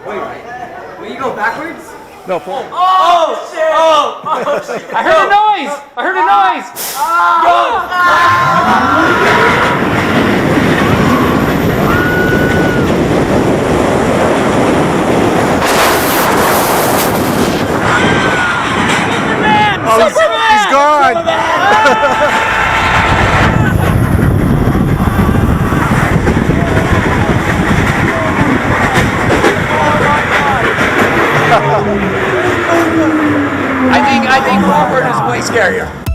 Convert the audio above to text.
Wait. Will you go backwards? No, forward. Oh shit! Oh shit! I heard a noise! I heard a noise! Oh, he's gone! I think forward is way scarier.